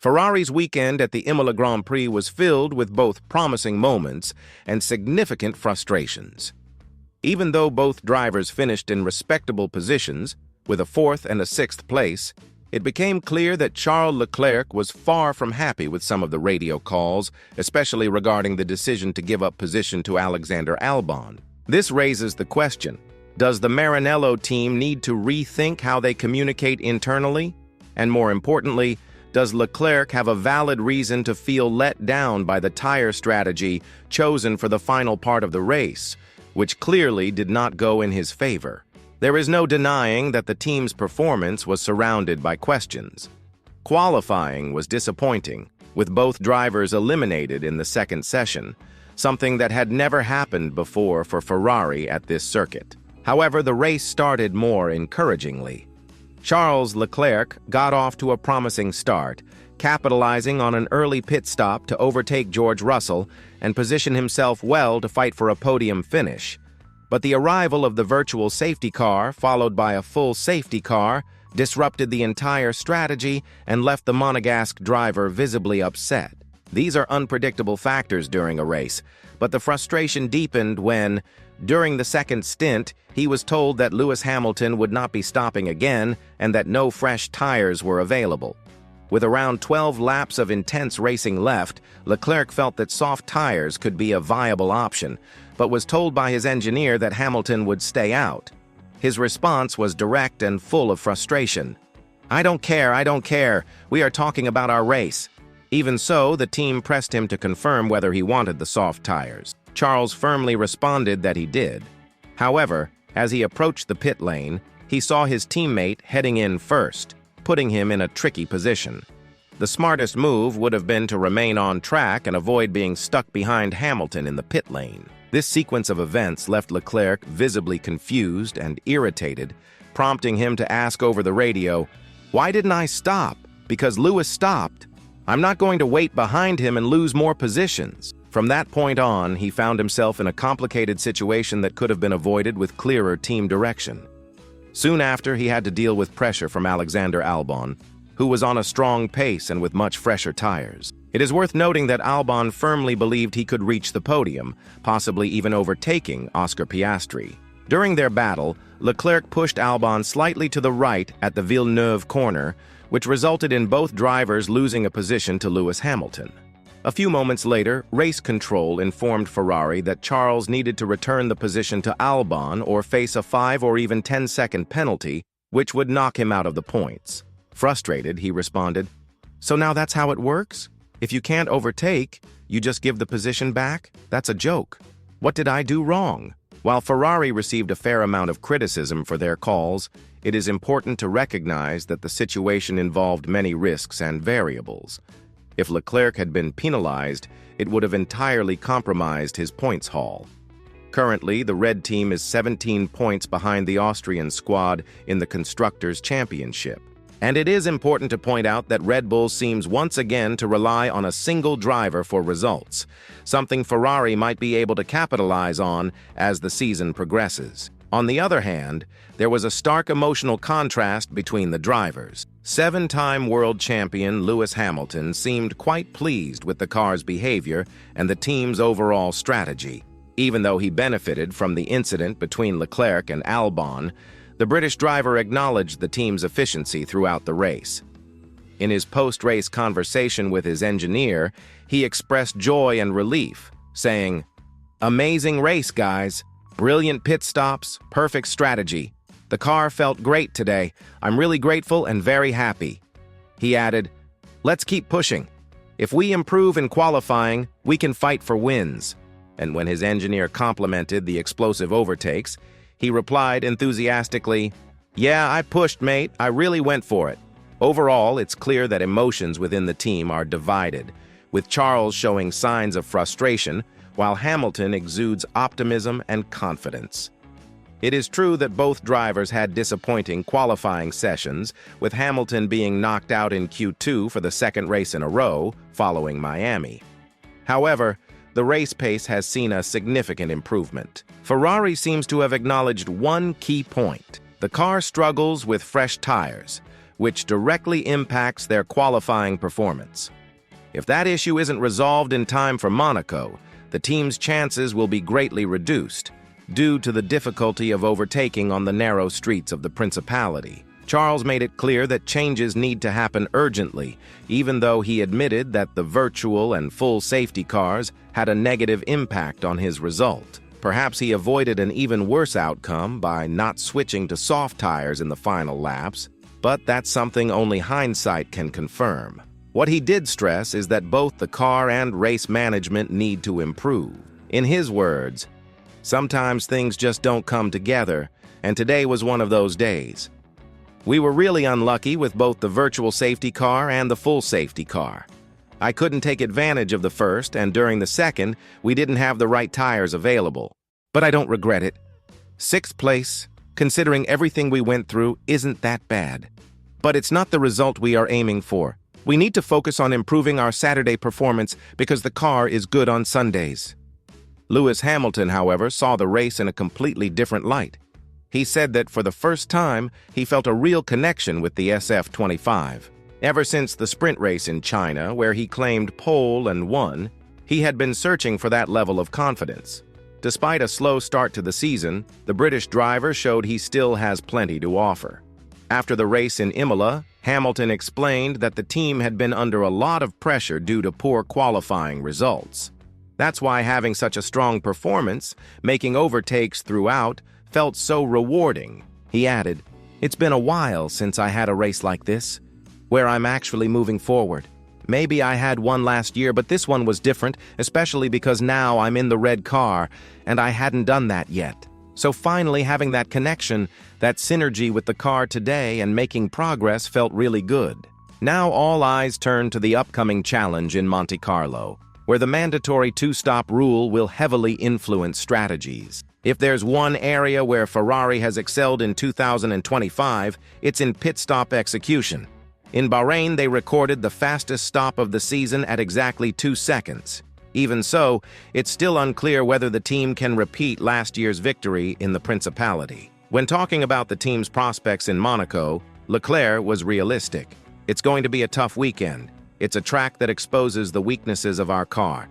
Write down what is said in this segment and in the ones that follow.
Ferrari's weekend at the Imola Grand Prix was filled with both promising moments and significant frustrations. Even though both drivers finished in respectable positions, with a fourth and a sixth place, it became clear that Charles Leclerc was far from happy with some of the radio calls, especially regarding the decision to give up position to Alexander Albon. This raises the question, does the Maranello team need to rethink how they communicate internally? And more importantly, does Leclerc have a valid reason to feel let down by the tire strategy chosen for the final part of the race, which clearly did not go in his favor? There is no denying that the team's performance was surrounded by questions. Qualifying was disappointing, with both drivers eliminated in the second session, something that had never happened before for Ferrari at this circuit. However, the race started more encouragingly. Charles Leclerc got off to a promising start, capitalizing on an early pit stop to overtake George Russell and position himself well to fight for a podium finish. But the arrival of the virtual safety car, followed by a full safety car, disrupted the entire strategy and left the Monegasque driver visibly upset. These are unpredictable factors during a race, but the frustration deepened when, during the second stint, he was told that Lewis Hamilton would not be stopping again and that no fresh tires were available. With around 12 laps of intense racing left, Leclerc felt that soft tires could be a viable option, but was told by his engineer that Hamilton would stay out. His response was direct and full of frustration. I don't care. We are talking about our race." Even so, the team pressed him to confirm whether he wanted the soft tires. Charles firmly responded that he did. However, as he approached the pit lane, he saw his teammate heading in first, putting him in a tricky position. The smartest move would have been to remain on track and avoid being stuck behind Hamilton in the pit lane. This sequence of events left Leclerc visibly confused and irritated, prompting him to ask over the radio, "Why didn't I stop? Because Lewis stopped. I'm not going to wait behind him and lose more positions." From that point on, he found himself in a complicated situation that could have been avoided with clearer team direction. Soon after, he had to deal with pressure from Alexander Albon, who was on a strong pace and with much fresher tires. It is worth noting that Albon firmly believed he could reach the podium, possibly even overtaking Oscar Piastri. During their battle, Leclerc pushed Albon slightly to the right at the Villeneuve corner, which resulted in both drivers losing a position to Lewis Hamilton. A few moments later, race control informed Ferrari that Charles needed to return the position to Albon or face a 5 or even 10-second penalty, which would knock him out of the points. Frustrated, he responded, "So now that's how it works? If you can't overtake, you just give the position back? That's a joke. What did I do wrong?" While Ferrari received a fair amount of criticism for their calls, it is important to recognize that the situation involved many risks and variables. If Leclerc had been penalized, it would have entirely compromised his points haul. Currently, the red team is 17 points behind the Austrian squad in the Constructors' Championship. And it is important to point out that Red Bull seems once again to rely on a single driver for results, something Ferrari might be able to capitalize on as the season progresses. On the other hand, there was a stark emotional contrast between the drivers. 7-time world champion Lewis Hamilton seemed quite pleased with the car's behavior and the team's overall strategy. Even though he benefited from the incident between Leclerc and Albon, the British driver acknowledged the team's efficiency throughout the race. In his post-race conversation with his engineer, he expressed joy and relief, saying, "Amazing race, guys. Brilliant pit stops, perfect strategy. The car felt great today. I'm really grateful and very happy." He added, "Let's keep pushing. If we improve in qualifying, we can fight for wins." And when his engineer complimented the explosive overtakes, he replied enthusiastically, "Yeah, I pushed, mate. I really went for it." Overall, it's clear that emotions within the team are divided, with Charles showing signs of frustration, while Hamilton exudes optimism and confidence. It is true that both drivers had disappointing qualifying sessions, with Hamilton being knocked out in Q2 for the second race in a row, following Miami. However, the race pace has seen a significant improvement. Ferrari seems to have acknowledged one key point. The car struggles with fresh tires, which directly impacts their qualifying performance. If that issue isn't resolved in time for Monaco, the team's chances will be greatly reduced due to the difficulty of overtaking on the narrow streets of the Principality. Charles made it clear that changes need to happen urgently, even though he admitted that the virtual and full safety cars had a negative impact on his result. Perhaps he avoided an even worse outcome by not switching to soft tires in the final laps, but that's something only hindsight can confirm. What he did stress is that both the car and race management need to improve. In his words, "Sometimes things just don't come together, and today was one of those days. We were really unlucky with both the virtual safety car and the full safety car. I couldn't take advantage of the first, and during the second, we didn't have the right tires available. But I don't regret it. 6th place, considering everything we went through, isn't that bad. But it's not the result we are aiming for. We need to focus on improving our Saturday performance because the car is good on Sundays." Lewis Hamilton, however, saw the race in a completely different light. He said that for the first time, he felt a real connection with the SF25. Ever since the sprint race in China, where he claimed pole and won, he had been searching for that level of confidence. Despite a slow start to the season, the British driver showed he still has plenty to offer. After the race in Imola, Hamilton explained that the team had been under a lot of pressure due to poor qualifying results. That's why having such a strong performance, making overtakes throughout, felt so rewarding. He added, "It's been a while since I had a race like this, where I'm actually moving forward. Maybe I had one last year, but this one was different, especially because now I'm in the red car, and I hadn't done that yet. So finally having that connection, that synergy with the car today and making progress felt really good." Now all eyes turn to the upcoming challenge in Monte Carlo, where the mandatory 2-stop rule will heavily influence strategies. If there's one area where Ferrari has excelled in 2025, it's in pit stop execution. In Bahrain, they recorded the fastest stop of the season at exactly 2 seconds. Even so, it's still unclear whether the team can repeat last year's victory in the Principality. When talking about the team's prospects in Monaco, Leclerc was realistic. "It's going to be a tough weekend. It's a track that exposes the weaknesses of our car.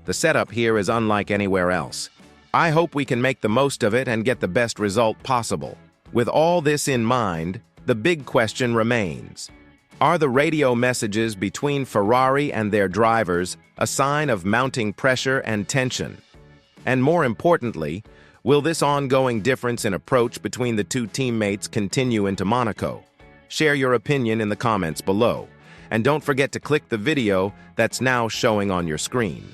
The setup here is unlike anywhere else. I hope we can make the most of it and get the best result possible." With all this in mind, the big question remains. Are the radio messages between Ferrari and their drivers a sign of mounting pressure and tension? And more importantly, will this ongoing difference in approach between the two teammates continue into Monaco? Share your opinion in the comments below. And don't forget to click the video that's now showing on your screen.